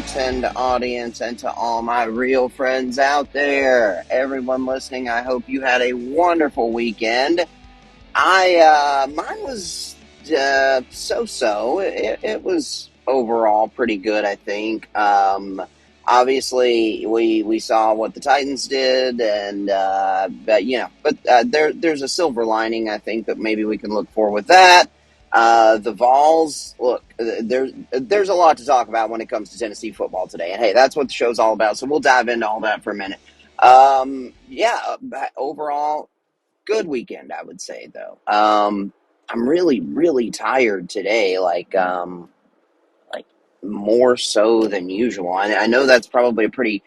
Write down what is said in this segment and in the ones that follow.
pretend audience and to all my real friends out there. Everyone listening, I hope you had a wonderful weekend. Mine was so-so. It was overall pretty good, I think. Obviously, we saw what the Titans did, and there's a silver lining, I think, that maybe we can look for with that. The Vols, look, there's a lot to talk about when it comes to Tennessee football today, and hey, that's what the show's all about. So we'll dive into all that for a minute. Overall, good weekend, I would say, though. I'm really, really tired today, like more so than usual. I know that's probably a pretty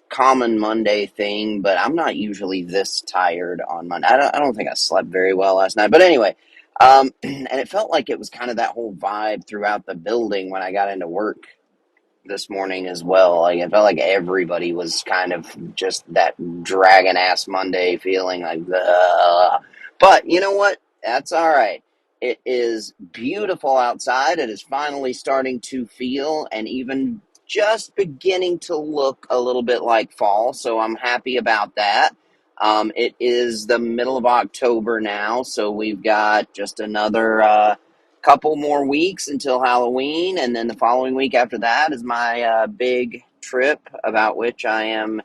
common Monday thing, but I'm not usually this tired on Monday. I don't think I slept very well last night, but anyway, and it felt like it was kind of that whole vibe throughout the building when I got into work this morning as well. Like, it felt like everybody was kind of just that dragon ass Monday feeling, like, ugh. But you know what? That's all right. It is beautiful outside. It is finally starting to feel and even just beginning to look a little bit like fall. So I'm happy about that. It is the middle of October now, so we've got just another couple more weeks until Halloween, and then the following week after that is my big trip, about which I am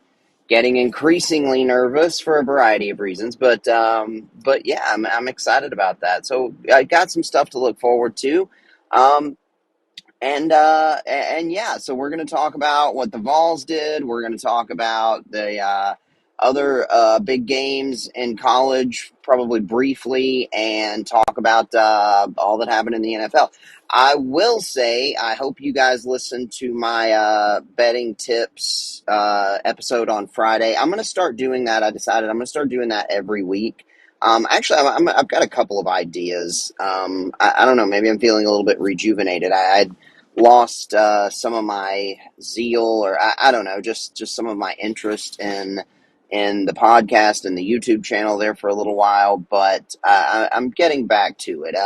getting increasingly nervous for a variety of reasons. But yeah, I'm excited about that. So I got some stuff to look forward to. Um, and yeah, so we're going to talk about what the Vols did. We're going to talk about the other big games in college, probably briefly, and talk about all that happened in the NFL. I will say, I hope you guys listened to my betting tips episode on Friday. I'm going to start doing that. I decided I'm going to start doing that every week. Actually, I've got a couple of ideas. I don't know. Maybe I'm feeling a little bit rejuvenated. I lost some of my zeal, or I don't know, just some of my interest in the podcast and the YouTube channel there for a little while, but I'm getting back to it.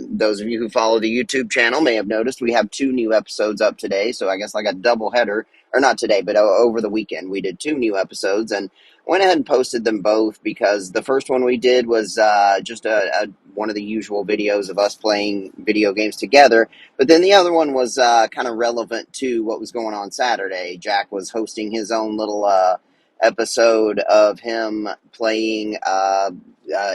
Those of you who follow the YouTube channel may have noticed we have 2 new episodes up today, so I guess like a double header, or not today, but over the weekend we did 2 new episodes, and went ahead and posted them both because the first one we did was just one of the usual videos of us playing video games together. But then the other one was kind of relevant to what was going on Saturday. Jack was hosting his own little episode of him playing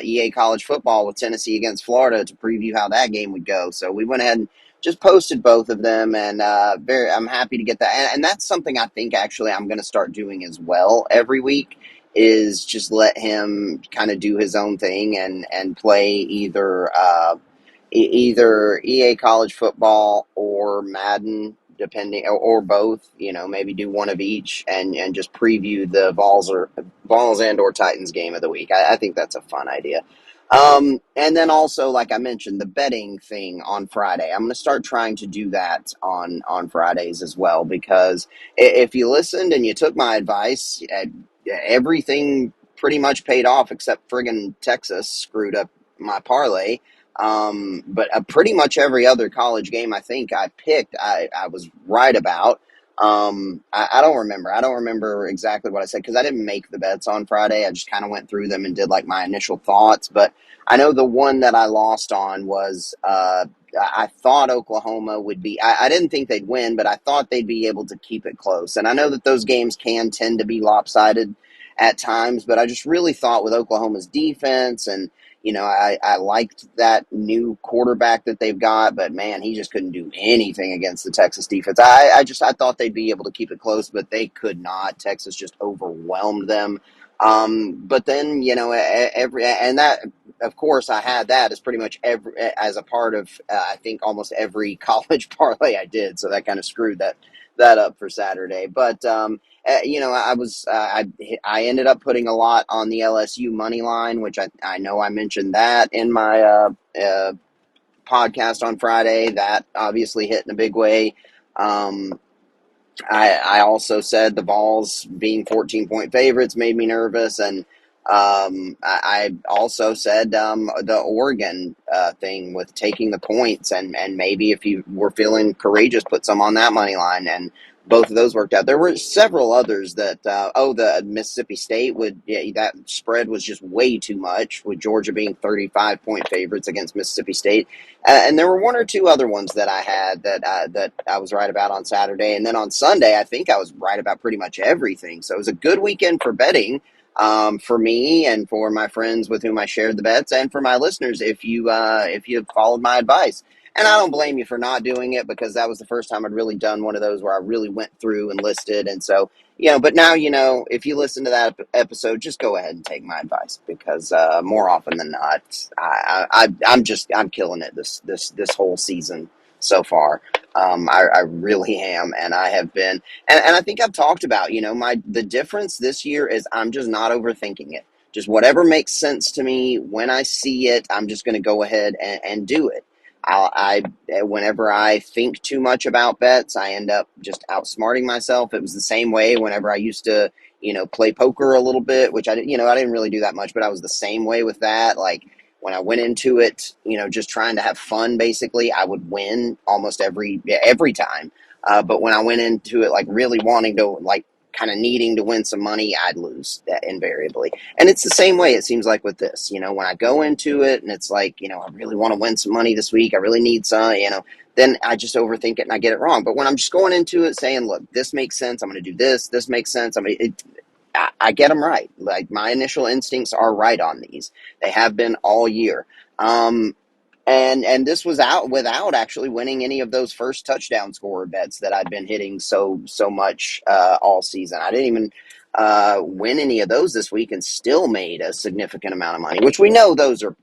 EA college football with Tennessee against Florida to preview how that game would go. So we went ahead and just posted both of them, and I'm happy to get that. And that's something I think actually I'm going to start doing as well every week, is just let him kind of do his own thing and play either EA college football or Madden, depending, or both. You know, maybe do one of each and just preview the Vols and or Titans game of the week. I think that's a fun idea. And then also, like I mentioned, the betting thing on Friday. I'm going to start trying to do that on Fridays as well, because if you listened and you took my advice, everything pretty much paid off except friggin' Texas screwed up my parlay. But pretty much every other college game I think I picked, I was right about. I don't remember. I don't remember exactly what I said because I didn't make the bets on Friday. I just kind of went through them and did like my initial thoughts. But I know the one that I lost on was I thought Oklahoma would be. I didn't think they'd win, but I thought they'd be able to keep it close. And I know that those games can tend to be lopsided at times, but I just really thought with Oklahoma's defense and I liked that new quarterback that they've got, but man, he just couldn't do anything against the Texas defense. I thought they'd be able to keep it close, but they could not. Texas just overwhelmed them. But then, that, of course, I had that as pretty much as a part of, I think almost every college parlay I did. So that kind of screwed that up for Saturday. But, I ended up putting a lot on the LSU money line, which I know I mentioned that in my podcast on Friday. That obviously hit in a big way. I also said the Vols being 14-point favorites made me nervous, and I also said the Oregon thing with taking the points, and maybe if you were feeling courageous, put some on that money line. And both of those worked out. There were several others that, the Mississippi State would, yeah, that spread was just way too much, with Georgia being 35-point favorites against Mississippi State. And there were one or two other ones that I had that I was right about on Saturday. And then on Sunday, I think I was right about pretty much everything. So it was a good weekend for betting. For me and for my friends with whom I shared the bets, and for my listeners, if you followed my advice. And I don't blame you for not doing it, because that was the first time I'd really done one of those where I really went through and listed. And so, but now, if you listen to that episode, just go ahead and take my advice, because more often than not, I'm killing it this whole season so far. I really am, and I have been, and I think I've talked about, the difference this year is I'm just not overthinking it. Just whatever makes sense to me when I see it, I'm just going to go ahead and do it. Whenever I think too much about bets, I end up just outsmarting myself. It was the same way whenever I used to, play poker a little bit, which I didn't really do that much, but I was the same way with that. Like when I went into it, just trying to have fun, basically, I would win almost every time. But when I went into it, like really wanting to, like, kind of needing to win some money, I'd lose that invariably. And it's the same way, it seems like, with this. When I go into it and it's like, I really want to win some money this week, I really need some, then I just overthink it and I get it wrong. But when I'm just going into it saying, look, this makes sense, I'm going to do this makes sense, I get them right. Like, my initial instincts are right on these. They have been all year. And this was out without actually winning any of those first touchdown scorer bets that I'd been hitting so much all season. I didn't even win any of those this week, and still made a significant amount of money, which we know those are,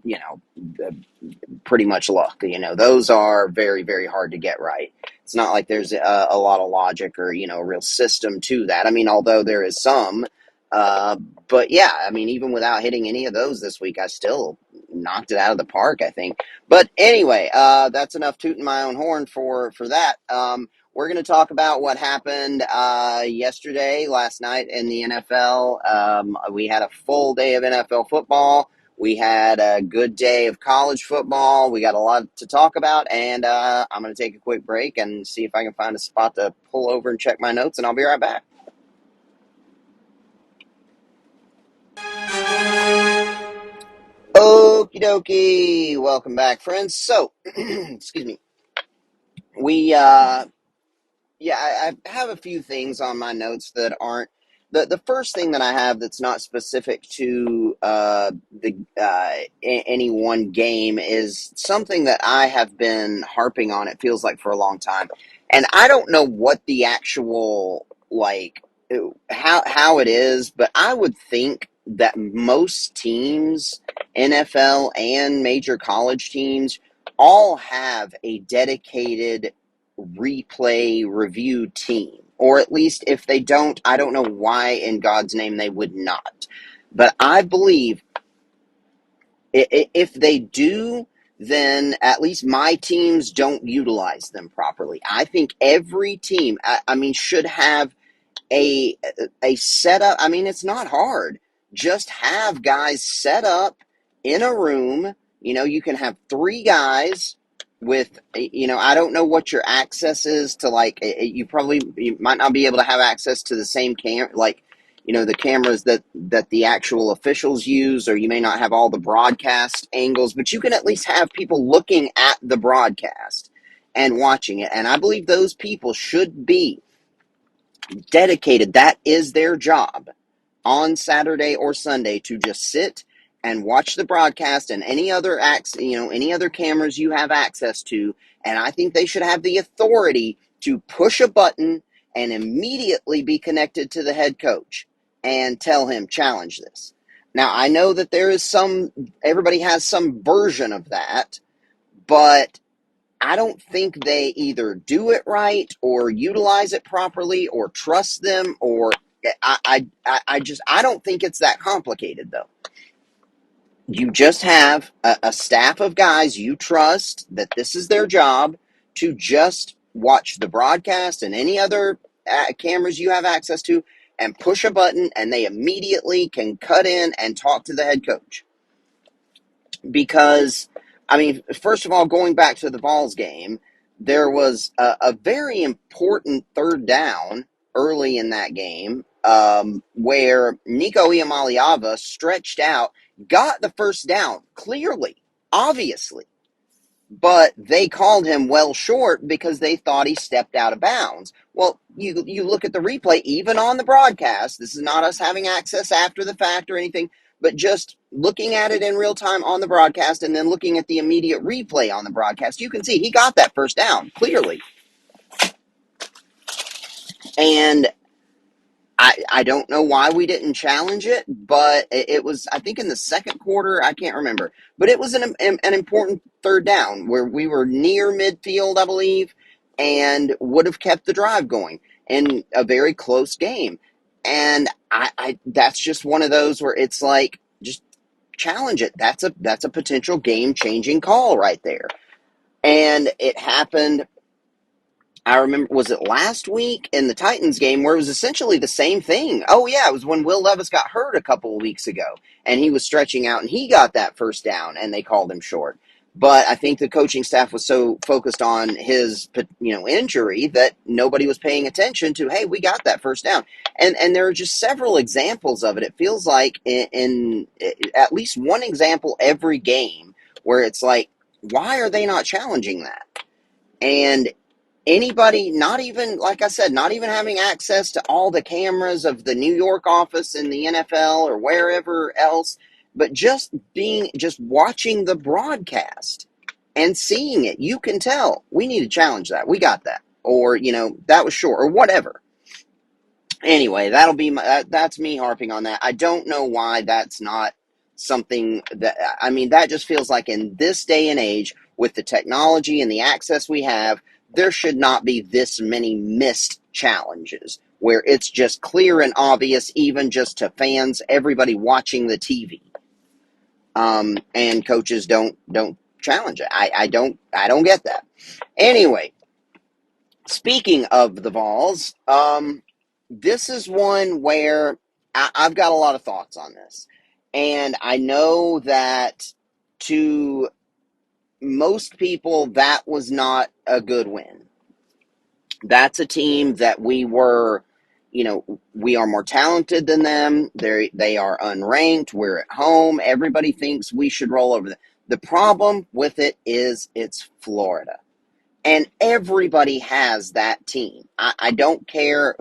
pretty much luck. Those are very, very hard to get right. It's not like there's a lot of logic or, a real system to that. I mean, although there is some, uh, but yeah, I mean, even without hitting any of those this week, I still knocked it out of the park, I think. But anyway, that's enough tooting my own horn for that. We're going to talk about what happened last night in the NFL. We had a full day of NFL football. We had a good day of college football. We got a lot to talk about, and I'm going to take a quick break and see if I can find a spot to pull over and check my notes, and I'll be right back. Okie dokie. Welcome back, friends. So, excuse me. We Yeah, I have a few things on my notes that aren't the first thing that I have that's not specific to any one game is something that I have been harping on. It feels like for a long time, and I don't know what the actual, like, how it is, but I would think that most teams, NFL and major college teams, all have a dedicated replay review team. Or at least if they don't, I don't know why in God's name they would not. But I believe if they do, then at least my teams don't utilize them properly. I think every team, should have a setup. I mean, it's not hard. Just have guys set up in a room. You can have three guys with, I don't know what your access is to, like, you might not be able to have access to the same like, the cameras that the actual officials use, or you may not have all the broadcast angles, but you can at least have people looking at the broadcast and watching it. And I believe those people should be dedicated. That is their job on Saturday or Sunday, to just sit and watch the broadcast and any other any other cameras you have access to. And I think they should have the authority to push a button and immediately be connected to the head coach and tell him, challenge this. Now, I know that everybody has some version of that, but I don't think they either do it right or utilize it properly or trust them, or I don't think it's that complicated, though. You just have a staff of guys you trust that this is their job, to just watch the broadcast and any other cameras you have access to, and push a button, and they immediately can cut in and talk to the head coach. Because, first of all, going back to the Vols game, there was a very important third down early in that game where Nico Iamaleava stretched out, got the first down clearly, obviously, but they called him well short because they thought he stepped out of bounds. Well, you look at the replay, even on the broadcast. This is not us having access after the fact or anything, but just looking at it in real time on the broadcast and then looking at the immediate replay on the broadcast, you can see he got that first down clearly. And I don't know why we didn't challenge it, but it was, I think, in the second quarter. I can't remember. But it was an important third down where we were near midfield, I believe, and would have kept the drive going in a very close game. And I that's just one of those where it's like, just challenge it. That's a potential game-changing call right there. And it happened. I remember, was it last week in the Titans game where it was essentially the same thing? Oh, yeah, it was when Will Levis got hurt a couple of weeks ago, and he was stretching out, and he got that first down, and they called him short. But I think the coaching staff was so focused on his, injury that nobody was paying attention to, hey, we got that first down. And there are just several examples of it. It feels like in at least one example every game where it's like, why are they not challenging that? And anybody, not even, like I said, not even having access to all the cameras of the New York office in the NFL or wherever else, but just watching the broadcast and seeing it, you can tell we need to challenge that. We got that. Or, that was short or whatever. Anyway, that's me harping on that. I don't know why that's not something that just feels like in this day and age with the technology and the access we have, there should not be this many missed challenges where it's just clear and obvious, even just to fans, everybody watching the TV. And coaches don't challenge it. I don't get that. Anyway, speaking of the Vols, this is one where I've got a lot of thoughts on this. And I know that to most people, that was not a good win. That's a team that we are more talented than them. They are unranked. We're at home. Everybody thinks we should roll over them. The problem with it is it's Florida. And everybody has that team. I don't care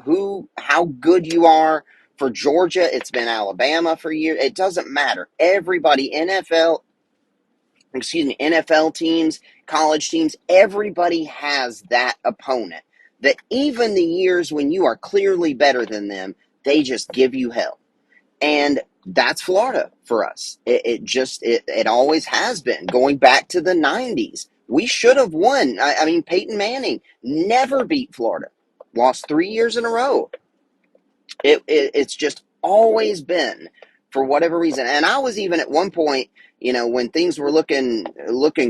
how good you are. For Georgia, it's been Alabama for years. It doesn't matter. Everybody, NFL teams, college teams, everybody has that opponent that even the years when you are clearly better than them, they just give you hell. And that's Florida for us. It always has been, going back to the 90s. We should have won. I mean, Peyton Manning never beat Florida. Lost 3 years in a row. It's just always been, for whatever reason. And I was even at one point, when things were looking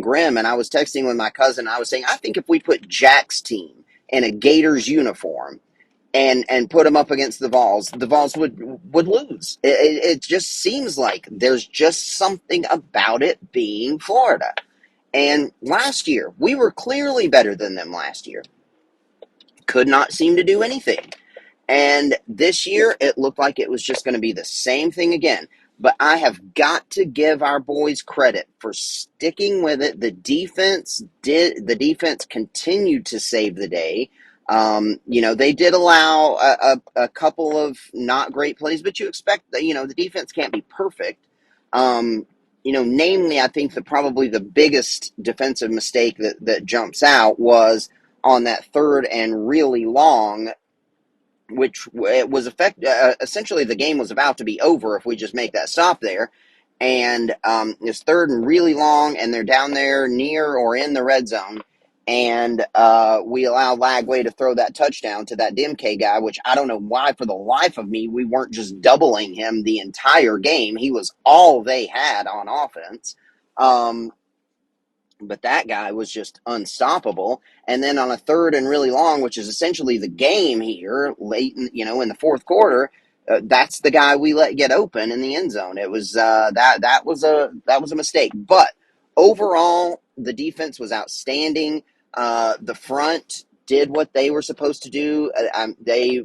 grim, and I was texting with my cousin, I was saying, I think if we put Jack's team in a Gators uniform and put them up against the Vols would lose. It just seems like there's just something about it being Florida. And last year, we were clearly better than them last year. Could not seem to do anything. And this year, it looked like it was just going to be the same thing again. But I have got to give our boys credit for sticking with it. The defense continued to save the day. They did allow a couple of not great plays, but you expect that, the defense can't be perfect. Namely, I think probably the biggest defensive mistake that jumps out was on that third and really long, which it was essentially the game was about to be over if we just make that stop there. And it's third and really long, and they're down there near or in the red zone. And we allow Lagway to throw that touchdown to that Dimke guy, which I don't know why, for the life of me, we weren't just doubling him the entire game. He was all they had on offense. But that guy was just unstoppable. And then on a third and really long, which is essentially the game here, late in the fourth quarter, that's the guy we let get open in the end zone. It was that was a mistake. But overall, the defense was outstanding. The front did what they were supposed to do. They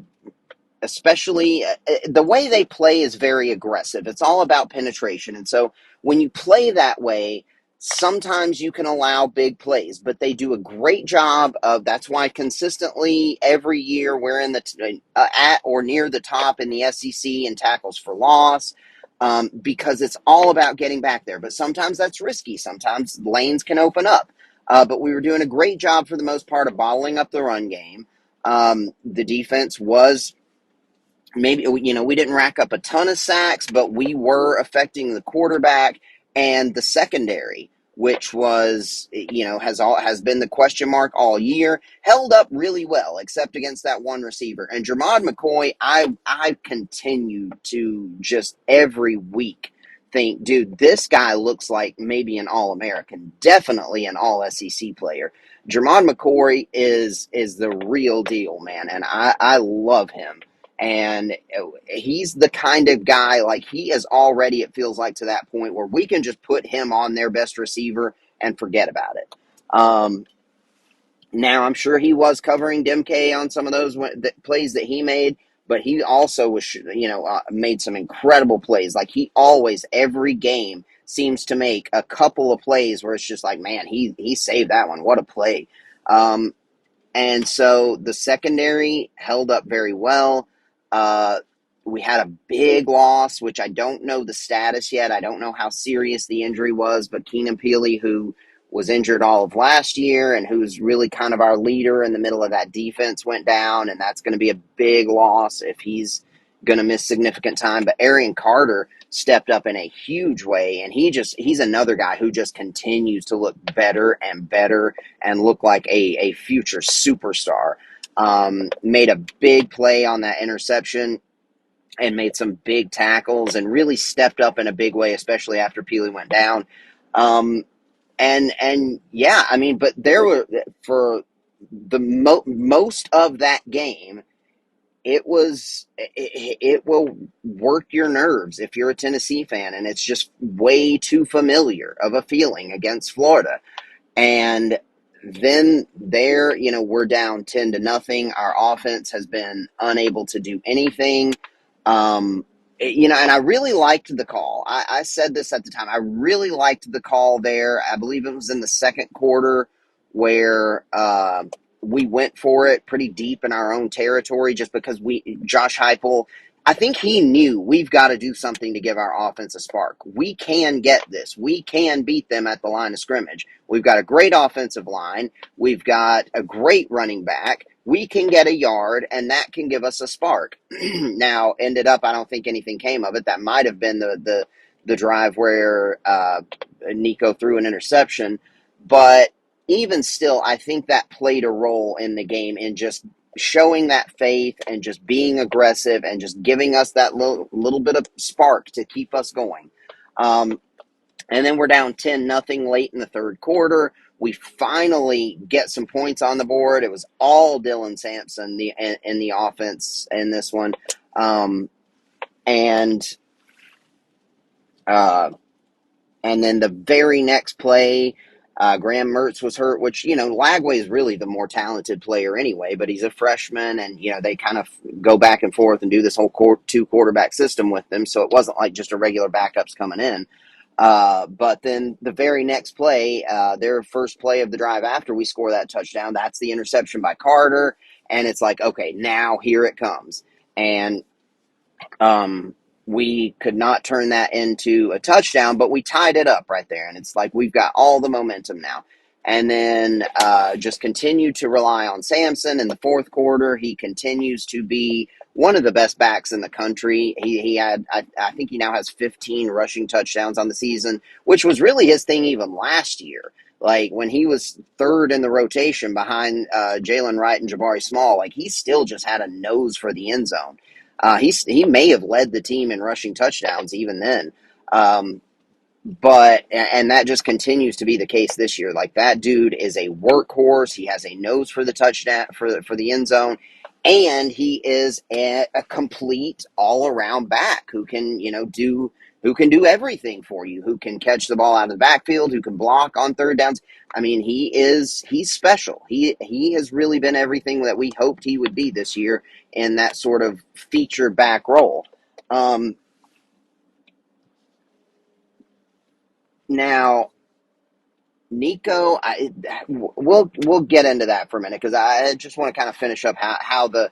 especially the way they play is very aggressive. It's all about penetration. And so when you play that way, sometimes you can allow big plays, but they do a great job of that's why consistently every year we're in the at or near the top in the SEC in tackles for loss. Because it's all about getting back there. But sometimes that's risky. Sometimes lanes can open up. But we were doing a great job for the most part of bottling up the run game. The defense was maybe, we didn't rack up a ton of sacks, but we were affecting the quarterback and the secondary, which was, has been the question mark all year. Held up really well, except against that one receiver. And Jermod McCoy, I continue to just every week think, dude, this guy looks like maybe an All-American, definitely an All-SEC player. Jermod McCoy is the real deal, man, and I love him. And he's the kind of guy, like he is already, it feels like, to that point where we can just put him on their best receiver and forget about it. Now, I'm sure he was covering Demke on some of those plays that he made, but he also was, made some incredible plays. Like he always, every game, seems to make a couple of plays where it's just like, man, he saved that one. What a play. And so the secondary held up very well. We had a big loss, which I don't know the status yet. I don't know how serious the injury was, but Keenan Peely, who was injured all of last year and who's really kind of our leader in the middle of that defense, went down, and that's going to be a big loss if he's going to miss significant time. But Arian Carter stepped up in a huge way, and he's another guy who just continues to look better and better and look like a future superstar. Made a big play on that interception and made some big tackles and really stepped up in a big way, especially after Peely went down. And yeah, I mean, but there were, for the most of that game, it will work your nerves if you're a Tennessee fan, and it's just way too familiar of a feeling against Florida. And then we're down 10-0. Our offense has been unable to do anything. And I really liked the call. I said this at the time. I really liked the call there. I believe it was in the second quarter where we went for it pretty deep in our own territory just because Josh Heupel, I think he knew we've got to do something to give our offense a spark. We can get this. We can beat them at the line of scrimmage. We've got a great offensive line. We've got a great running back. We can get a yard, and that can give us a spark. Now, ended up, I don't think anything came of it. That might have been the drive where Nico threw an interception. But even still, I think that played a role in the game in just showing that faith and just being aggressive and just giving us that little bit of spark to keep us going. And then we're down 10-0 late in the third quarter. We finally get some points on the board. It was all Dylan Sampson in the offense in this one. And then the very next play, Graham Mertz was hurt, which, Lagway is really the more talented player anyway, but he's a freshman, and, they kind of go back and forth and do this whole two quarterback system with them. So it wasn't like just a regular backups coming in. But then the very next play, their first play of the drive after we score that touchdown, that's the interception by Carter. And it's like, okay, now here it comes. And we could not turn that into a touchdown, but we tied it up right there. And it's like we've got all the momentum now. And then just continue to rely on Sampson in the fourth quarter. He continues to be one of the best backs in the country. He had, I think he now has 15 rushing touchdowns on the season, which was really his thing even last year. Like when he was third in the rotation behind Jalen Wright and Jabari Small, like he still just had a nose for the end zone. He may have led the team in rushing touchdowns even then. But that just continues to be the case this year. Like that dude is a workhorse. He has a nose for the touchdown, for the end zone. and he is a complete all-around back who can, do everything for you, who can catch the ball out of the backfield, who can block on third downs. I mean, he's special. He has really been everything that we hoped he would be this year in that sort of feature back role. Now, Nico, we'll get into that for a minute because I just want to kind of finish up how the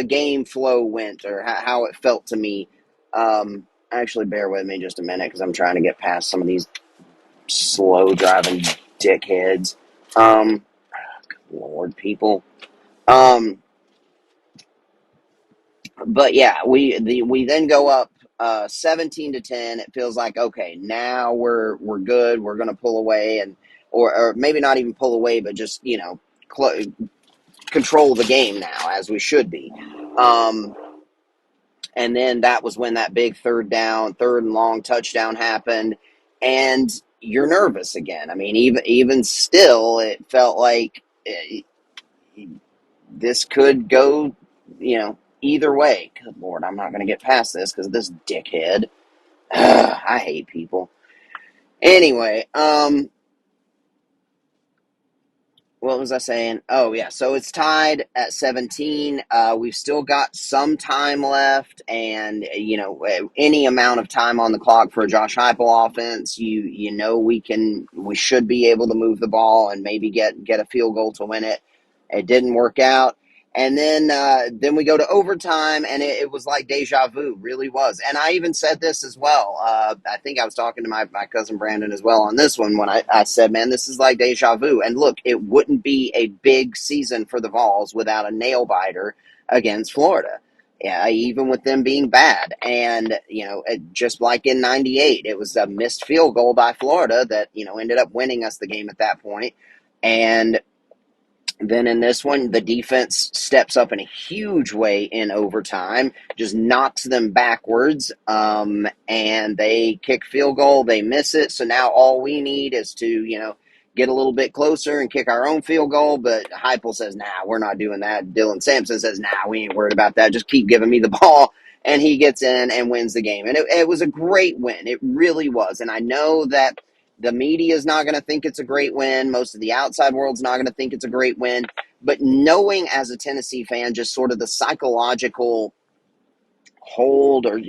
game flow went, or how it felt to me. Actually, bear with me just a minute because I'm trying to get past some of these slow driving dickheads. Lord, people. Um, but yeah, we then go up 17-10. It feels like, okay, now we're good. We're going to pull away, and or maybe not even pull away, but just control the game now, as we should be. And then that was when that big third and long touchdown happened, and you're nervous again. I mean, even still, it felt like this could go, either way. Good Lord, I'm not going to get past this because of this dickhead. I hate people. Anyway, what was I saying? Oh, yeah. So it's tied at 17. We've still got some time left, and any amount of time on the clock for a Josh Heupel offense. We should be able to move the ball and maybe get a field goal to win it. It didn't work out. And then we go to overtime, and it was like deja vu, really was. And I even said this as well. I think I was talking to my cousin Brandon as well on this one when I said, man, this is like deja vu. And look, it wouldn't be a big season for the Vols without a nail biter against Florida. Yeah, even with them being bad. And, just like in 98, it was a missed field goal by Florida that, ended up winning us the game at that point. And then in this one, the defense steps up in a huge way in overtime, just knocks them backwards, and they kick field goal. They miss it. So now all we need is to, get a little bit closer and kick our own field goal. But Heupel says, nah, we're not doing that. Dylan Sampson says, nah, we ain't worried about that. Just keep giving me the ball. And he gets in and wins the game. And it was a great win. It really was. And I know that the media is not going to think it's a great win. Most of the outside world's not going to think it's a great win. But knowing as a Tennessee fan, just sort of the psychological hold, or,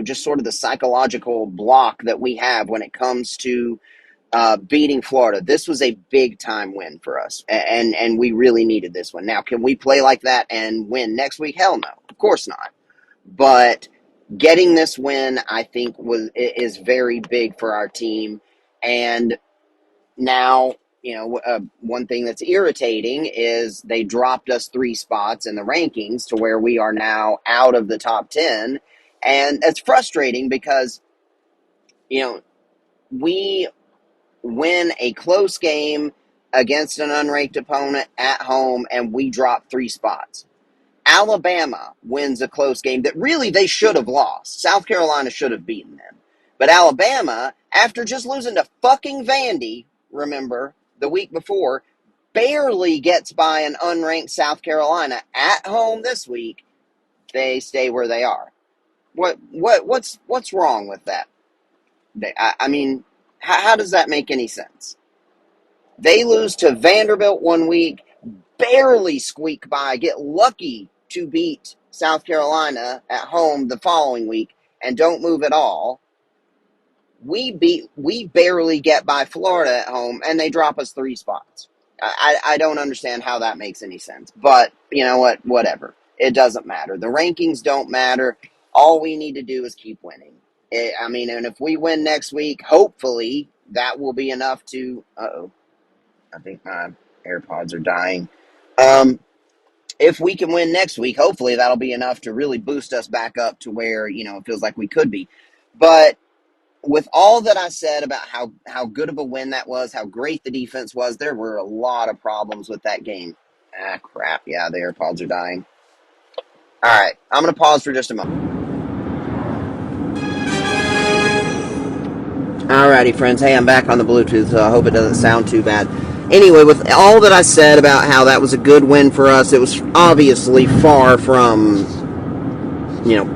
just sort of the psychological block that we have when it comes to beating Florida, this was a big time win for us. And we really needed this one. Now, can we play like that and win next week? Hell no. Of course not. But getting this win, I think, is very big for our team. And now, one thing that's irritating is they dropped us 3 spots in the rankings to where we are now out of the top 10. And it's frustrating because, we win a close game against an unranked opponent at home and we drop 3 spots. Alabama wins a close game that really they should have lost. South Carolina should have beaten them. But Alabama, after just losing to fucking Vandy, remember, the week before, barely gets by an unranked South Carolina at home this week. They stay where they are. What's wrong with that? I mean, how does that make any sense? They lose to Vanderbilt one week, barely squeak by, get lucky to beat South Carolina at home the following week, and don't move at all. We barely get by Florida at home, and they drop us 3 spots. I don't understand how that makes any sense. But you know what? Whatever. It doesn't matter. The rankings don't matter. All we need to do is keep winning. And if we win next week, hopefully that will be enough to... Uh-oh. I think my AirPods are dying. If we can win next week, hopefully that'll be enough to really boost us back up to where, it feels like we could be. But with all that I said about how good of a win that was, how great the defense was, there were a lot of problems with that game. Ah, crap. Yeah, the AirPods are dying. All right, I'm going to pause for just a moment. Alrighty, friends. Hey, I'm back on the Bluetooth, so I hope it doesn't sound too bad. anyway, with all that I said about how that was a good win for us, it was obviously far from,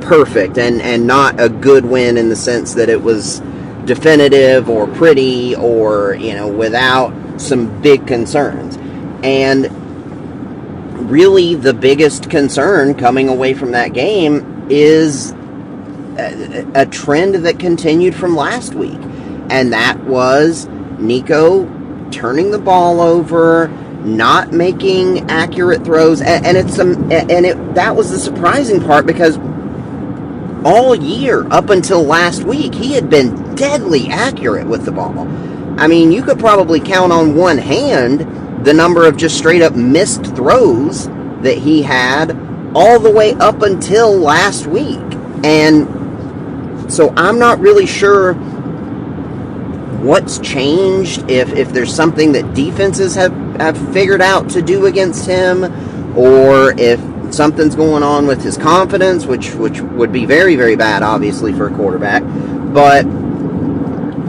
perfect, and not a good win in the sense that it was definitive or pretty or, without some big concerns. And really the biggest concern coming away from that game is a trend that continued from last week. And that was Nico turning the ball over, not making accurate throws, that was the surprising part, because all year up until last week he had been deadly accurate with the ball. I mean, you could probably count on one hand the number of just straight up missed throws that he had all the way up until last week. And so I'm not really sure what's changed, if there's something that defenses have figured out to do against him, or if something's going on with his confidence, which would be very, very bad, obviously, for a quarterback. But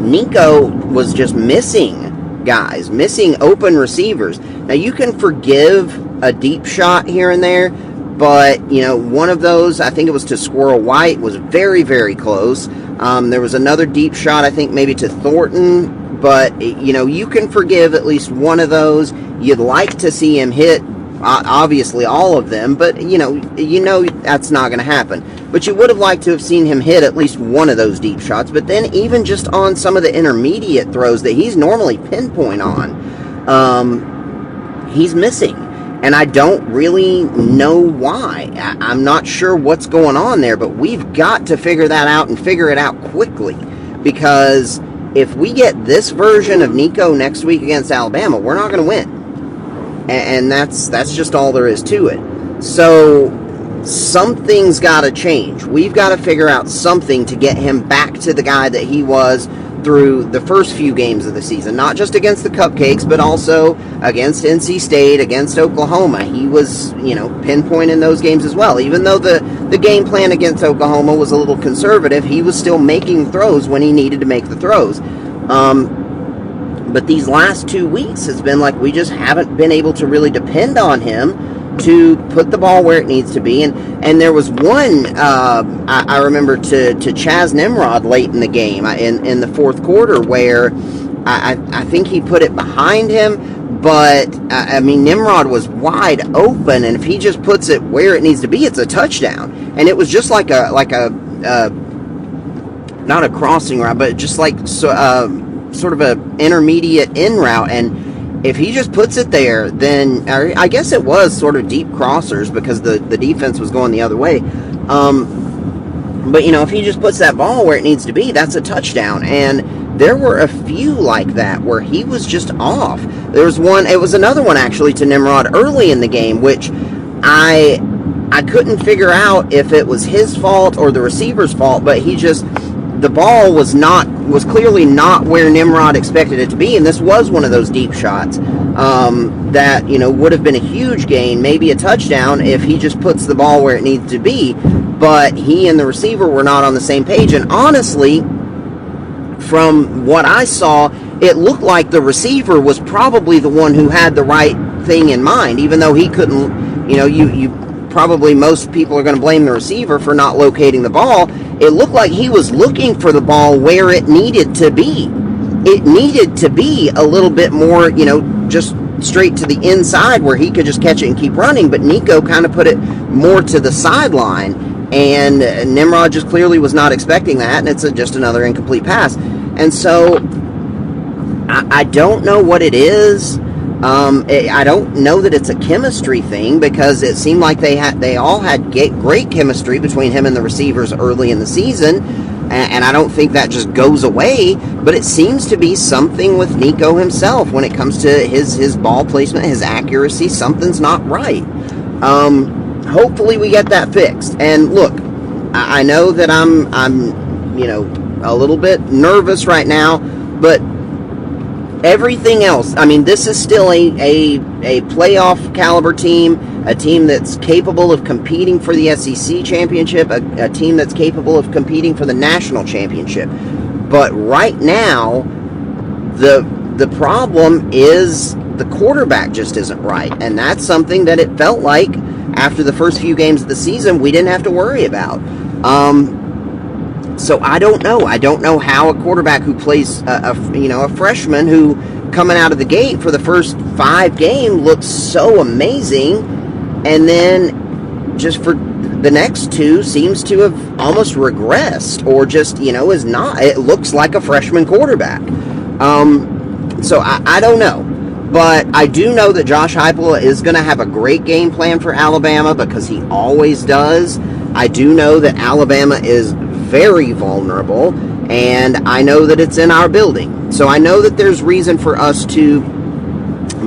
Nico was just missing guys, missing open receivers. Now, you can forgive a deep shot here and there, but, one of those, I think it was to Squirrel White, was very, very close. There was another deep shot, I think maybe to Thornton, but, you can forgive at least one of those. You'd like to see him hit, obviously, all of them, but, that's not going to happen. But you would have liked to have seen him hit at least one of those deep shots. But then even just on some of the intermediate throws that he's normally pinpoint on, he's missing. And I don't really know why. I'm not sure what's going on there, but we've got to figure that out and figure it out quickly. Because if we get this version of Nico next week against Alabama, we're not going to win. And that's just all there is to it. So something's got to change. We've got to figure out something to get him back to the guy that he was through the first few games of the season, not just against the Cupcakes, but also against NC State, against Oklahoma. He was, pinpointing those games as well. Even though the game plan against Oklahoma was a little conservative, he was still making throws when he needed to make the throws. But these last 2 weeks has been like we just haven't been able to really depend on him to put the ball where it needs to be. And there was one, I remember, to Chaz Nimrod late in the game, in the fourth quarter, where I think he put it behind him, but, Nimrod was wide open, and if he just puts it where it needs to be, it's a touchdown. And it was just like a not a crossing route, but just like sort of a intermediate in route, and if he just puts it there, then I guess it was sort of deep crossers because the defense was going the other way. But, if he just puts that ball where it needs to be, that's a touchdown. And there were a few like that where he was just off. There was one, it was another one actually to Nimrod early in the game, which I couldn't figure out if it was his fault or the receiver's fault, but the ball was clearly not where Nimrod expected it to be, and this was one of those deep shots that, would have been a huge gain, maybe a touchdown, if he just puts the ball where it needs to be, but he and the receiver were not on the same page. And honestly, from what I saw, it looked like the receiver was probably the one who had the right thing in mind, even though he couldn't, probably most people are going to blame the receiver for not locating the ball. It looked like he was looking for the ball where it needed to be. It needed to be a little bit more, just straight to the inside where he could just catch it and keep running, but Nico kind of put it more to the sideline, and Nimrod just clearly was not expecting that, and it's just another incomplete pass. And so I don't know what it is. I don't know that it's a chemistry thing, because it seemed like they all had great chemistry between him and the receivers early in the season, and I don't think that just goes away, but it seems to be something with Nico himself when it comes to his ball placement, his accuracy. Something's not right. Hopefully we get that fixed. And look, I know that I'm a little bit nervous right now, but everything else, this is still a playoff caliber team, a team that's capable of competing for the SEC championship, a team that's capable of competing for the national championship. But right now, the problem is the quarterback just isn't right. And that's something that it felt like after the first few games of the season we didn't have to worry about. So I don't know. I don't know how a quarterback who plays a freshman who coming out of the gate for the first 5 games looks so amazing, and then just for the next 2 seems to have almost regressed, or just is not. It looks like a freshman quarterback. So I don't know. But I do know that Josh Heupel is going to have a great game plan for Alabama, because he always does. I do know that Alabama is very vulnerable, and I know that it's in our building. So I know that there's reason for us to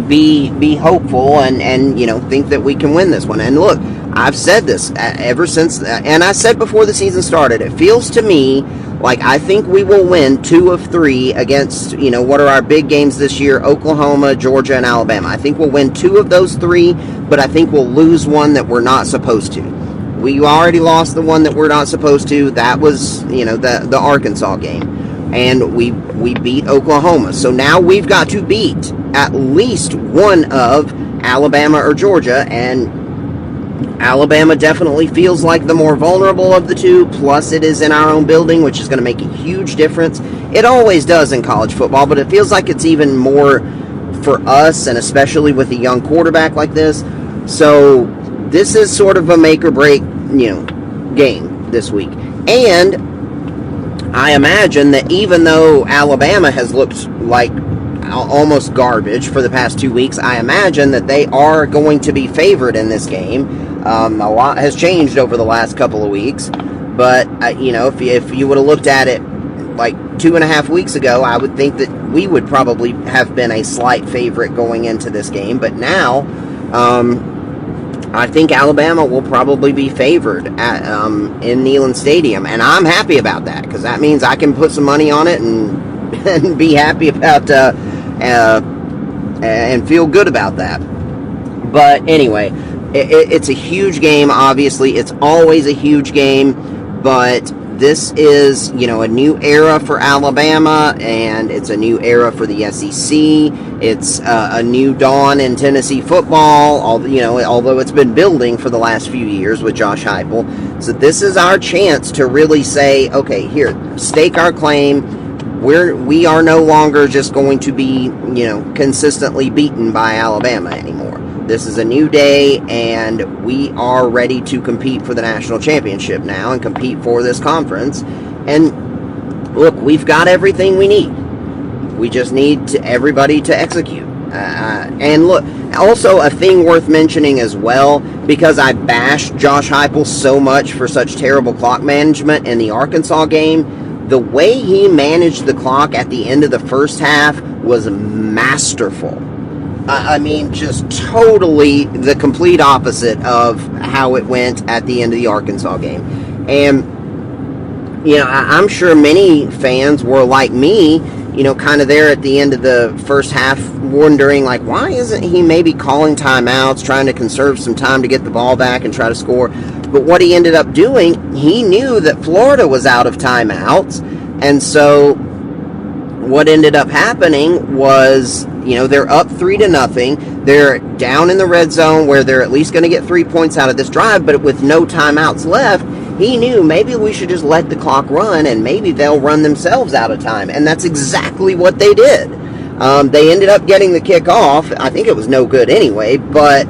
be hopeful and think that we can win this one. And look, I've said this ever since, and I said before the season started, it feels to me like I think we will win 2 of 3 against, what are our big games this year, Oklahoma, Georgia, and Alabama. I think we'll win 2 of those 3, but I think we'll lose one that we're not supposed to. We already lost the one that we're not supposed to. That was, the Arkansas game. And we beat Oklahoma. So now we've got to beat at least one of Alabama or Georgia. And Alabama definitely feels like the more vulnerable of the 2. Plus it is in our own building, which is going to make a huge difference. It always does in college football, but it feels like it's even more for us, and especially with a young quarterback like this. So this is sort of a make or break, game this week. And I imagine that even though Alabama has looked like almost garbage for the past 2 weeks, I imagine that they are going to be favored in this game. A lot has changed over the last couple of weeks, but if you would have looked at it like 2.5 weeks ago, I would think that we would probably have been a slight favorite going into this game. But now, I think Alabama will probably be favored at, in Neyland Stadium, and I'm happy about that, because that means I can put some money on it and be happy about and feel good about that. But anyway, it's a huge game. Obviously, it's always a huge game, but this is, a new era for Alabama, and it's a new era for the SEC. It's a new dawn in Tennessee football, although it's been building for the last few years with Josh Heupel. So this is our chance to really say, okay, here, stake our claim. We are no longer just going to be, consistently beaten by Alabama anymore. This is a new day, and we are ready to compete for the national championship now and compete for this conference. And look, we've got everything we need. We just need everybody to execute. And look, also a thing worth mentioning as well, because I bashed Josh Heupel so much for such terrible clock management in the Arkansas game, the way he managed the clock at the end of the first half was masterful. I mean, just totally the complete opposite of how it went at the end of the Arkansas game. And, I'm sure many fans were like me, kind of there at the end of the first half wondering, like, why isn't he maybe calling timeouts, trying to conserve some time to get the ball back and try to score? But what he ended up doing, he knew that Florida was out of timeouts, and so what ended up happening was, they're up 3-0. They're down in the red zone where they're at least going to get 3 points out of this drive, but with no timeouts left, he knew maybe we should just let the clock run and maybe they'll run themselves out of time. And that's exactly what they did. They ended up getting the kick off. I think it was no good anyway, but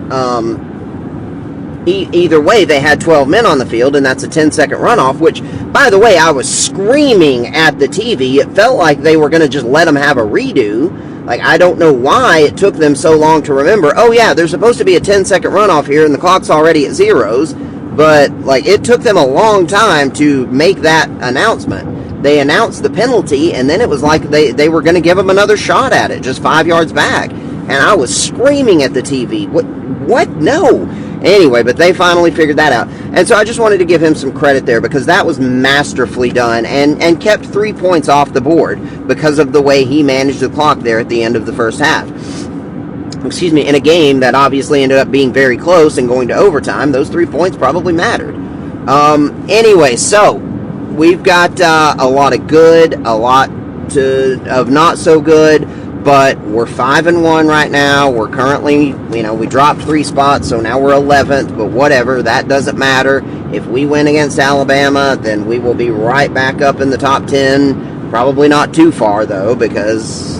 either way, they had 12 men on the field, and that's a 10-second runoff, which, by the way, I was screaming at the TV. It felt like they were going to just let them have a redo. Like, I don't know why it took them so long to remember, oh, yeah, there's supposed to be a 10-second runoff here, and the clock's already at zeros. But, it took them a long time to make that announcement. They announced the penalty, and then it was like they were going to give them another shot at it, just 5 yards back. And I was screaming at the TV. What? No. Anyway, but they finally figured that out. And so I just wanted to give him some credit there, because that was masterfully done and kept 3 points off the board because of the way he managed the clock there at the end of the first half. In a game that obviously ended up being very close and going to overtime. Those 3 points probably mattered. Anyway, so we've got a lot of good, a lot of not so good. But we're 5-1 right now. We're currently, we dropped 3 spots, so now we're 11th. But whatever, that doesn't matter. If we win against Alabama, then we will be right back up in the top 10. Probably not too far though, because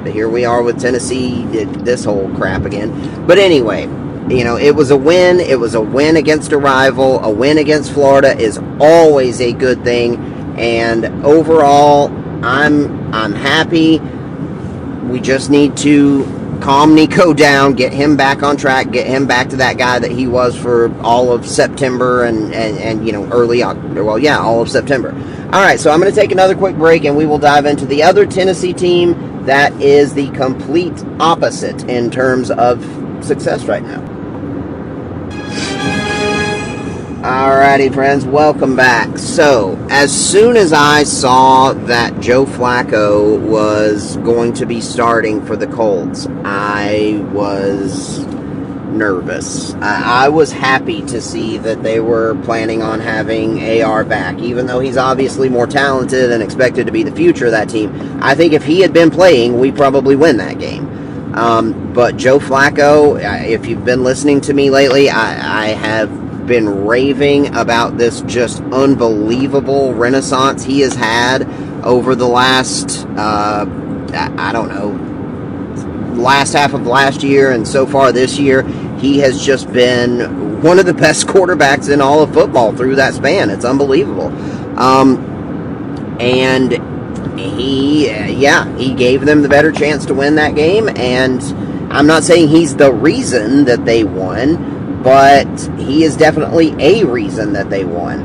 here we are with Tennessee, this whole crap again. But anyway, it was a win. It was a win against a rival. A win against Florida is always a good thing. And overall, I'm happy. We just need to calm Nico down, get him back on track, get him back to that guy that he was for all of September and early October. Well, yeah, all of September. All right, so I'm going to take another quick break, and we will dive into the other Tennessee team that is the complete opposite in terms of success right now. Alrighty, friends, welcome back. So, as soon as I saw that Joe Flacco was going to be starting for the Colts, I was nervous. I was happy to see that they were planning on having AR back, even though he's obviously more talented and expected to be the future of that team. I think if he had been playing, we probably win that game. But Joe Flacco, if you've been listening to me lately, I have been raving about this just unbelievable renaissance he has had over the last, last half of last year and so far this year. He has just been one of the best quarterbacks in all of football through that span. It's unbelievable. And he gave them the better chance to win that game, and I'm not saying he's the reason that they won, but he is definitely a reason that they won.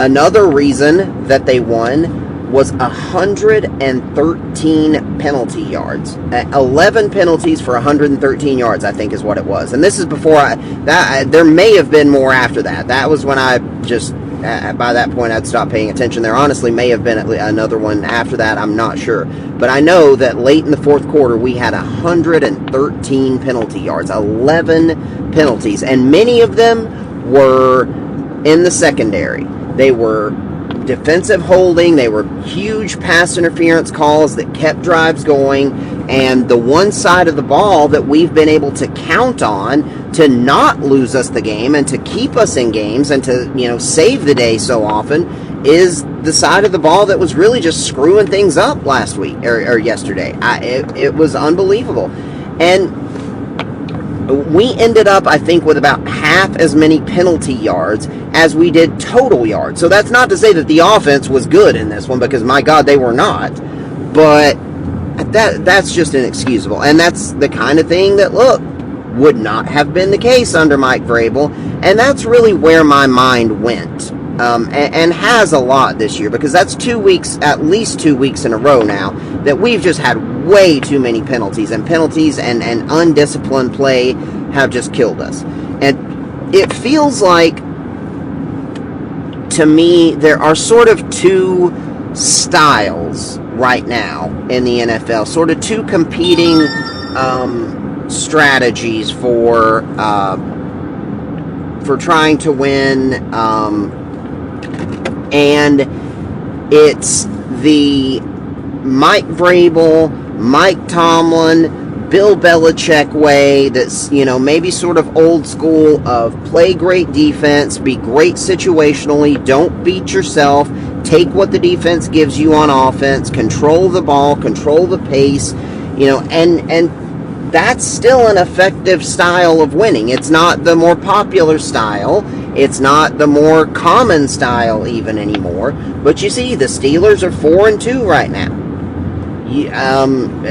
Another reason that they won was 113 penalty yards. 11 penalties for 113 yards, I think is what it was. And this is before there may have been more after that. That was when I just, by that point, I'd stopped paying attention. There honestly may have been another one after that. I'm not sure. But I know that late in the fourth quarter, we had 113 penalty yards, 11 penalties, and many of them were in the secondary. They were defensive holding. They were huge pass interference calls that kept drives going, and the one side of the ball that we've been able to count on to not lose us the game and to keep us in games and to save the day so often is the side of the ball that was really just screwing things up last week or yesterday. It was unbelievable. And we ended up, I think, with about half as many penalty yards as we did total yards. So that's not to say that the offense was good in this one, because, my God, they were not. But that's just inexcusable. And that's the kind of thing that, look, would not have been the case under Mike Vrabel. And that's really where my mind went. And has a lot this year, because that's 2 weeks, at least 2 weeks in a row now, that we've just had way too many penalties, and undisciplined play have just killed us. And it feels like, to me, there are sort of two styles right now in the NFL, sort of two competing strategies for trying to win. And it's the Mike Vrabel, Mike Tomlin, Bill Belichick way that's, maybe sort of old school of play great defense, be great situationally, don't beat yourself, take what the defense gives you on offense, control the ball, control the pace, and that's still an effective style of winning. It's not the more popular style. It's not the more common style even anymore. But you see, the Steelers are 4-2 right now.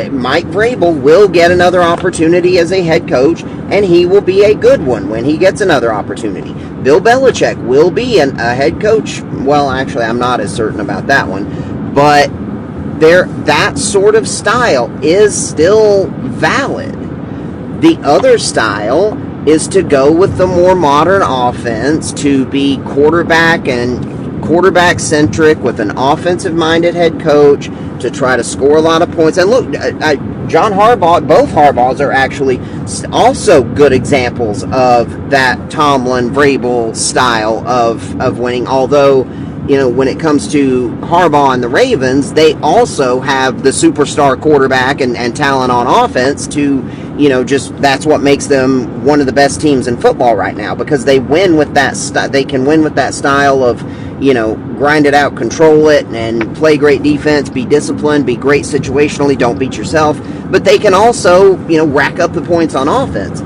Mike Vrabel will get another opportunity as a head coach, and he will be a good one when he gets another opportunity. Bill Belichick will be a head coach. Well, actually, I'm not as certain about that one. But that sort of style is still valid. The other style is to go with the more modern offense, to be quarterback-centric with an offensive-minded head coach, to try to score a lot of points. And look, John Harbaugh, both Harbaughs are actually also good examples of that Tomlin, Vrabel style of winning, although, when it comes to Harbaugh and the Ravens, they also have the superstar quarterback and talent on offense to, just that's what makes them one of the best teams in football right now, because they win with that they can win with that style of, grind it out, control it, and play great defense, be disciplined, be great situationally, don't beat yourself. But they can also, rack up the points on offense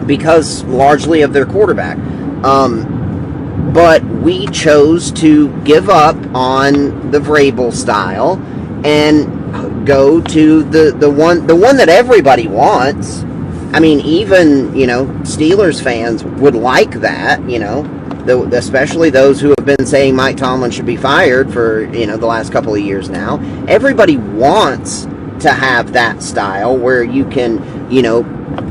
because largely of their quarterback. But we chose to give up on the Vrabel style and go to the one that everybody wants. I mean, even, Steelers fans would like that, especially those who have been saying Mike Tomlin should be fired for, the last couple of years now. Everybody wants to have that style where you can,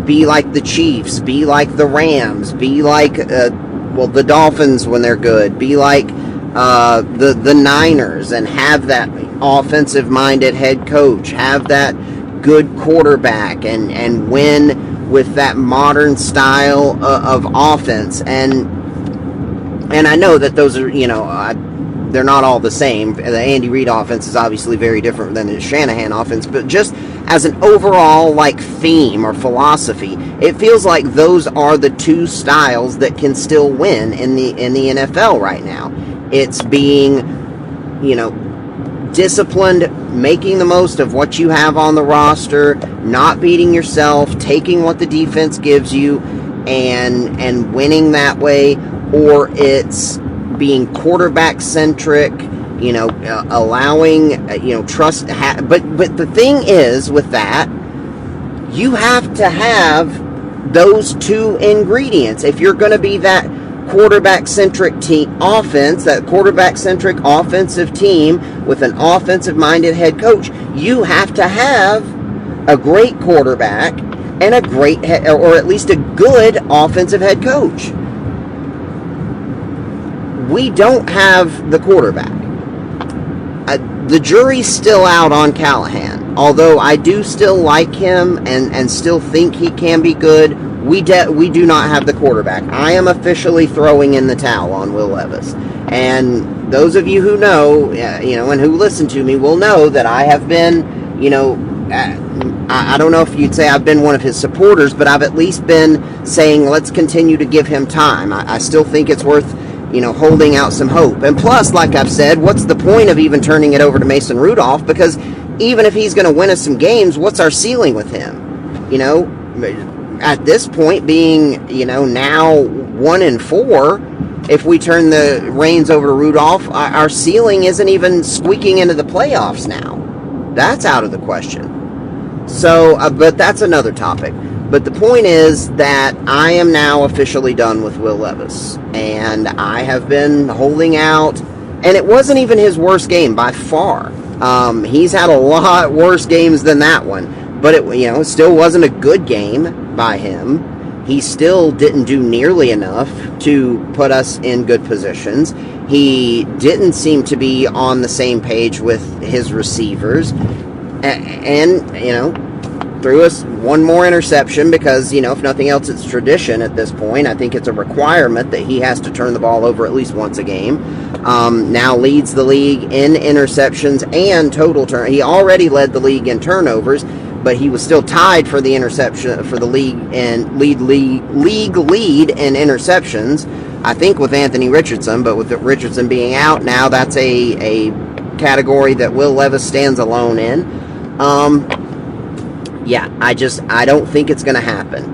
be like the Chiefs, be like the Rams, be like, the Dolphins when they're good, be like the Niners, and have that offensive-minded head coach, have that good quarterback, and win with that modern style of offense. And I know that those are, they're not all the same. The Andy Reid offense is obviously very different than the Shanahan offense, but just as an overall theme or philosophy, it feels like those are the two styles that can still win in the NFL right now. It's being, disciplined, making the most of what you have on the roster, not beating yourself, taking what the defense gives you, and winning that way, or it's being quarterback centric, allowing, trust. But the thing is with that, you have to have those two ingredients if you're going to be that quarterback-centric offense, that quarterback-centric offensive team with an offensive-minded head coach. You have to have a great quarterback and a great, or at least a good offensive head coach. We don't have the quarterback. The jury's still out on Callahan, although I do still like him and still think he can be good. We do not have the quarterback. I am officially throwing in the towel on Will Levis. And those of you who know, and who listen to me will know that I have been, I don't know if you'd say I've been one of his supporters, but I've at least been saying let's continue to give him time. I still think it's worth, holding out some hope. And plus, like I've said, what's the point of even turning it over to Mason Rudolph? Because even if he's going to win us some games, what's our ceiling with him? At this point, being, now 1-4, if we turn the reins over to Rudolph, our ceiling isn't even squeaking into the playoffs now. That's out of the question. So, but that's another topic. But the point is that I am now officially done with Will Levis. And I have been holding out. And it wasn't even his worst game by far. He's had a lot worse games than that one. But it still wasn't a good game by him. He still didn't do nearly enough to put us in good positions. He didn't seem to be on the same page with his receivers. And threw us one more interception because, if nothing else, it's tradition at this point. I think it's a requirement that he has to turn the ball over at least once a game. Now leads the league in interceptions and total turn. He already led the league in turnovers, but he was still tied for the interception for the league and league lead in interceptions. I think with Anthony Richardson, but with Richardson being out now, that's a category that Will Levis stands alone in. I don't think it's going to happen.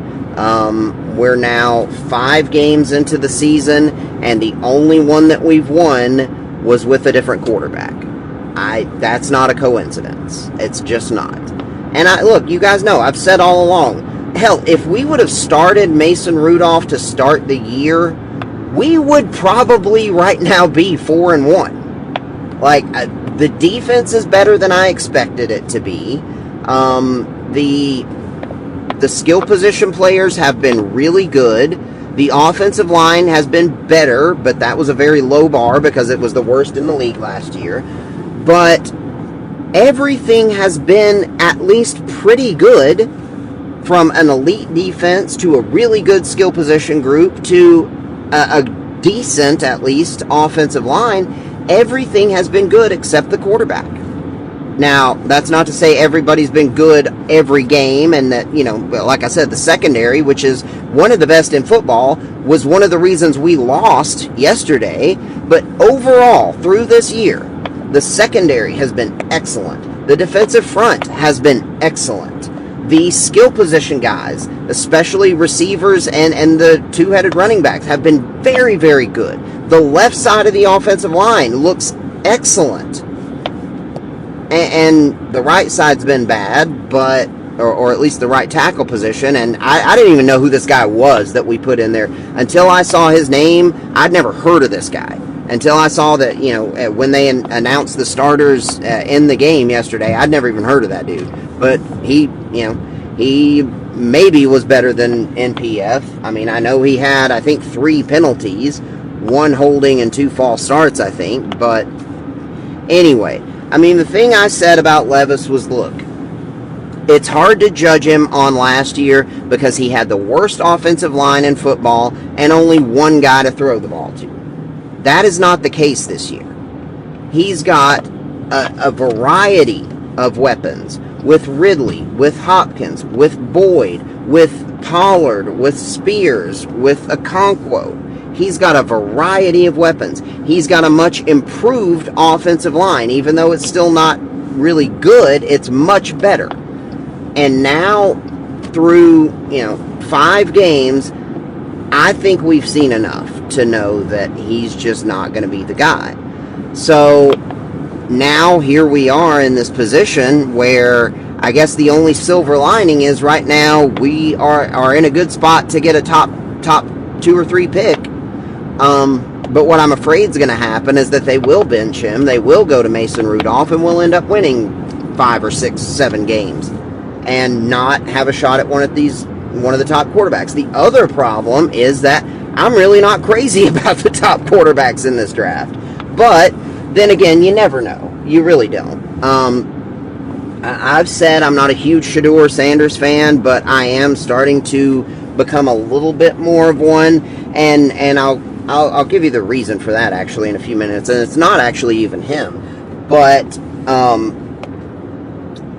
We're now 5 games into the season, and the only one that we've won was with a different quarterback. That's not a coincidence. It's just not. And look, you guys know, I've said all along, hell, if we would have started Mason Rudolph to start the year, we would probably right now be 4-1. The defense is better than I expected it to be. The skill position players have been really good. The offensive line has been better, but that was a very low bar because it was the worst in the league last year. But everything has been at least pretty good, from an elite defense to a really good skill position group to a decent, at least, offensive line, everything has been good except the quarterback. Now, that's not to say everybody's been good every game, and that, like I said, the secondary, which is one of the best in football, was one of the reasons we lost yesterday. But overall, through this year, the secondary has been excellent. The defensive front has been excellent. The skill position guys, especially receivers and the two-headed running backs, have been very, very good. The left side of the offensive line looks excellent. And the right side's been bad, but or at least the right tackle position. And I didn't even know who this guy was that we put in there. Until I saw his name, I'd never heard of this guy. Until I saw that, when they announced the starters in the game yesterday, I'd never even heard of that dude. But he maybe was better than NPF. I mean, I know he had, I think, 3 penalties, 1 holding and 2 false starts, I think. But anyway, I mean, the thing I said about Levis was, look, it's hard to judge him on last year because he had the worst offensive line in football and only 1 guy to throw the ball to. That is not the case this year. He's got a variety of weapons with Ridley, with Hopkins, with Boyd, with Pollard, with Spears, with Okonkwo. He's got a variety of weapons. He's got a much improved offensive line. Even though it's still not really good, it's much better. And now, through, 5 games, I think we've seen enough to know that he's just not going to be the guy. So, now here we are in this position where I guess the only silver lining is right now we are in a good spot to get a top 2 or 3 pick. But what I'm afraid is going to happen is that they will bench him. They will go to Mason Rudolph, and we'll end up winning 5 or 6, 7 games and not have a shot at one of the top quarterbacks. The other problem is that I'm really not crazy about the top quarterbacks in this draft. But then again, you never know. You really don't. I've said I'm not a huge Shedeur Sanders fan, but I am starting to become a little bit more of one, and I'll give you the reason for that actually in a few minutes, and it's not actually even him, but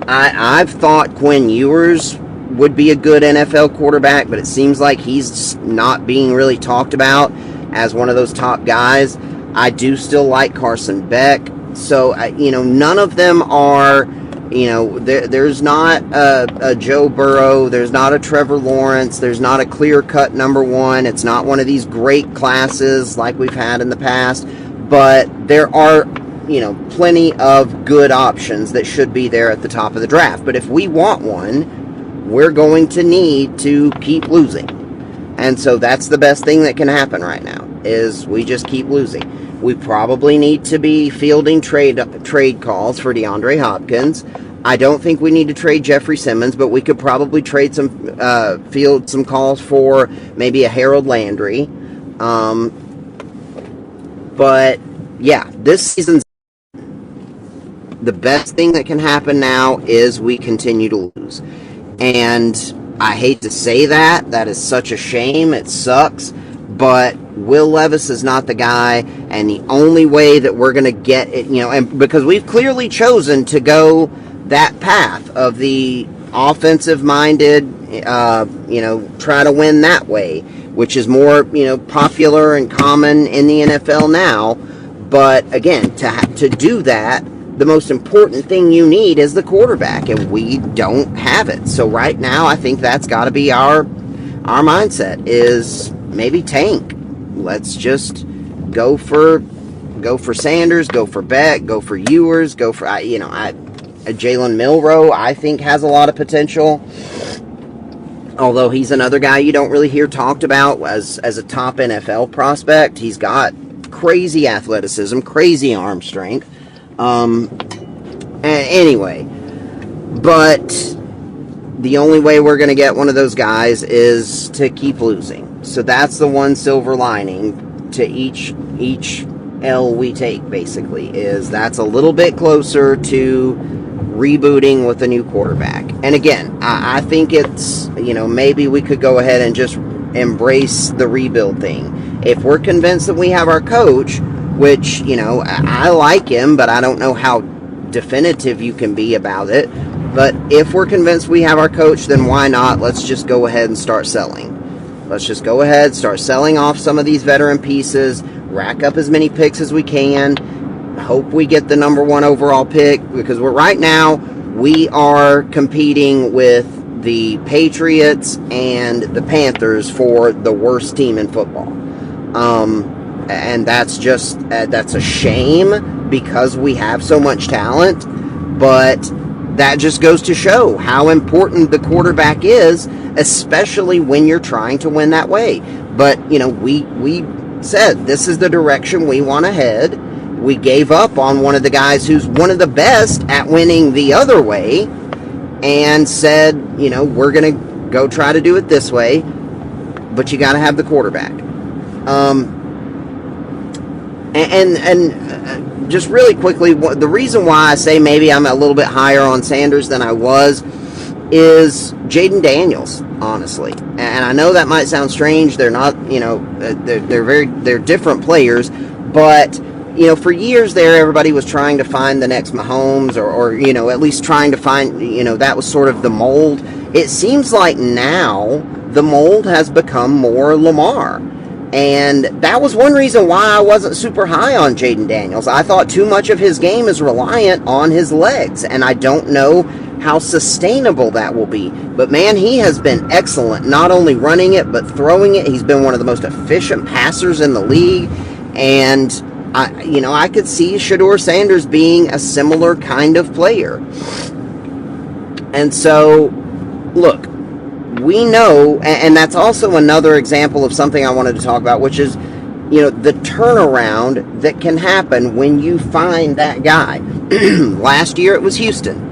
I've thought Quinn Ewers would be a good NFL quarterback, but it seems like he's not being really talked about as one of those top guys. I do still like Carson Beck, so none of them are. There's not a Joe Burrow, there's not a Trevor Lawrence, there's not a clear-cut number 1. It's not one of these great classes like we've had in the past, but there are, plenty of good options that should be there at the top of the draft. But if we want one, we're going to need to keep losing. And so that's the best thing that can happen right now, is we just keep losing. We probably need to be fielding trade calls for DeAndre Hopkins. I don't think we need to trade Jeffrey Simmons, but we could probably trade field some calls for maybe a Harold Landry. But yeah, this season's the best thing that can happen now is we continue to lose. And I hate to say that. That is such a shame. It sucks. But Will Levis is not the guy, and the only way that we're going to get it, and because we've clearly chosen to go that path of the offensive-minded, try to win that way, which is more, popular and common in the NFL now. But again, to do that, the most important thing you need is the quarterback, and we don't have it. So right now, I think that's got to be our mindset is maybe tank. Let's just go for Sanders, go for Beck, go for Ewers, go for Jalen Milroe. I think has a lot of potential. Although he's another guy you don't really hear talked about as a top NFL prospect. He's got crazy athleticism, crazy arm strength. Anyway, but the only way we're going to get one of those guys is to keep losing. So that's the one silver lining to each L we take, basically, is that's a little bit closer to rebooting with a new quarterback. And again, I think it's, maybe we could go ahead and just embrace the rebuild thing. If we're convinced that we have our coach, which, I like him, but I don't know how definitive you can be about it. But if we're convinced we have our coach, then why not? Let's just go ahead and start selling. Let's just go ahead, start selling off some of these veteran pieces, rack up as many picks as we can, hope we get the number 1 overall pick, because right now we are competing with the Patriots and the Panthers for the worst team in football. And that's a shame because we have so much talent, but that just goes to show how important the quarterback is, especially when you're trying to win that way. But, we said this is the direction we want to head. We gave up on one of the guys who's one of the best at winning the other way and said, we're going to go try to do it this way, but you got to have the quarterback. And just really quickly, the reason why I say maybe I'm a little bit higher on Sanders than I was is Jaden Daniels, honestly. And I know that might sound strange. They're not, they're different players, but for years there, everybody was trying to find the next Mahomes or at least trying to find, that was sort of the mold. It seems like now the mold has become more Lamar. And that was one reason why I wasn't super high on Jaden Daniels. I thought too much of his game is reliant on his legs, and I don't know how sustainable that will be. But man, he has been excellent, not only running it, but throwing it. He's been one of the most efficient passers in the league, and I could see Shedeur Sanders being a similar kind of player. And so, look, we know, and that's also another example of something I wanted to talk about, which is, the turnaround that can happen when you find that guy. Last year it was Houston.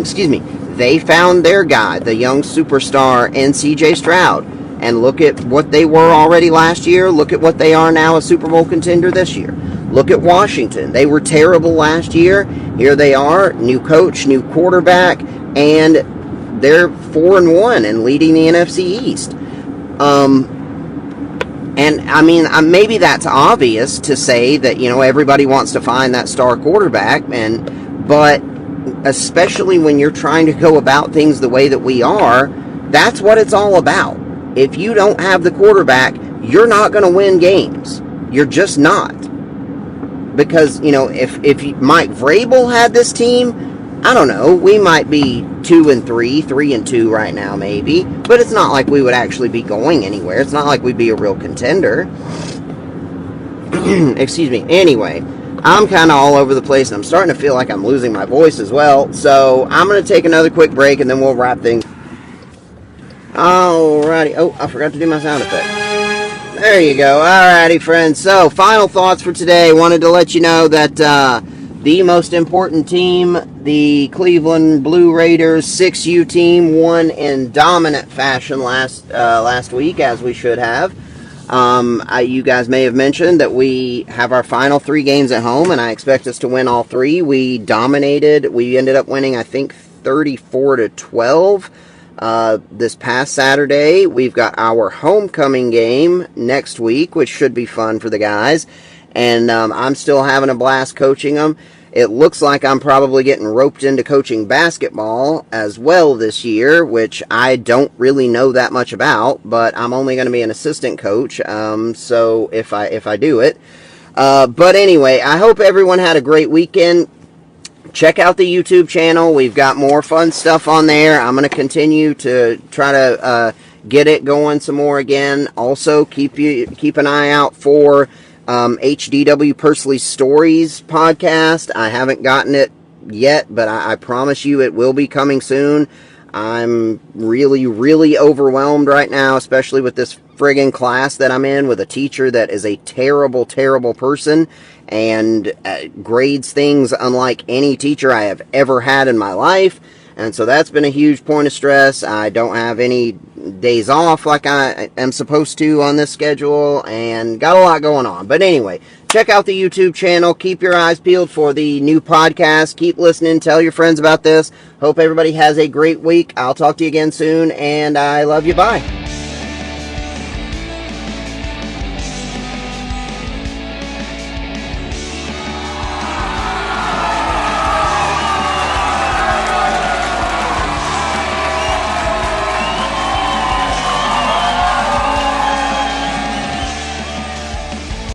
Excuse me. They found their guy, the young superstar in C.J. Stroud. And look at what they were already last year. Look at what they are now, a Super Bowl contender this year. Look at Washington. They were terrible last year. Here they are, new coach, new quarterback, and they're 4-1 and leading the NFC East. And I mean, maybe that's obvious to say that, everybody wants to find that star quarterback, but especially when you're trying to go about things the way that we are, that's what it's all about. If you don't have the quarterback, you're not going to win games. You're just not. Because, if Mike Vrabel had this team, I don't know, we might be 2-3, 3-2 right now maybe, but it's not like we would actually be going anywhere. It's not like we'd be a real contender. Excuse me. Anyway, I'm kind of all over the place, and I'm starting to feel like I'm losing my voice as well, so I'm going to take another quick break, and then we'll wrap things. Alrighty. Oh, I forgot to do my sound effect. There you go. Alrighty, friends. So, final thoughts for today. Wanted to let you know that the most important team, the Cleveland Blue Raiders 6U team, won in dominant fashion last week, as we should have. You guys may have mentioned that we have our final 3 games at home, and I expect us to win all 3. We dominated. We ended up winning, I think, 34-12. This past Saturday. We've got our homecoming game next week, which should be fun for the guys. And I'm still having a blast coaching them. It looks like I'm probably getting roped into coaching basketball as well this year, which I don't really know that much about, but I'm only going to be an assistant coach, so if I do it. But anyway, I hope everyone had a great weekend. Check out the YouTube channel. We've got more fun stuff on there. I'm going to continue to try to get it going some more again. Also, keep an eye out for HDW Pursley Stories podcast. I haven't gotten it yet, but I promise you it will be coming soon. I'm really, really overwhelmed right now, especially with this friggin' class that I'm in with a teacher that is a terrible, terrible person and grades things unlike any teacher I have ever had in my life. And so that's been a huge point of stress. I don't have any days off like I am supposed to on this schedule, and got a lot going on. But anyway, check out the YouTube channel. Keep your eyes peeled for the new podcast. Keep listening. Tell your friends about this. Hope everybody has a great week. I'll talk to you again soon, and I love you. Bye.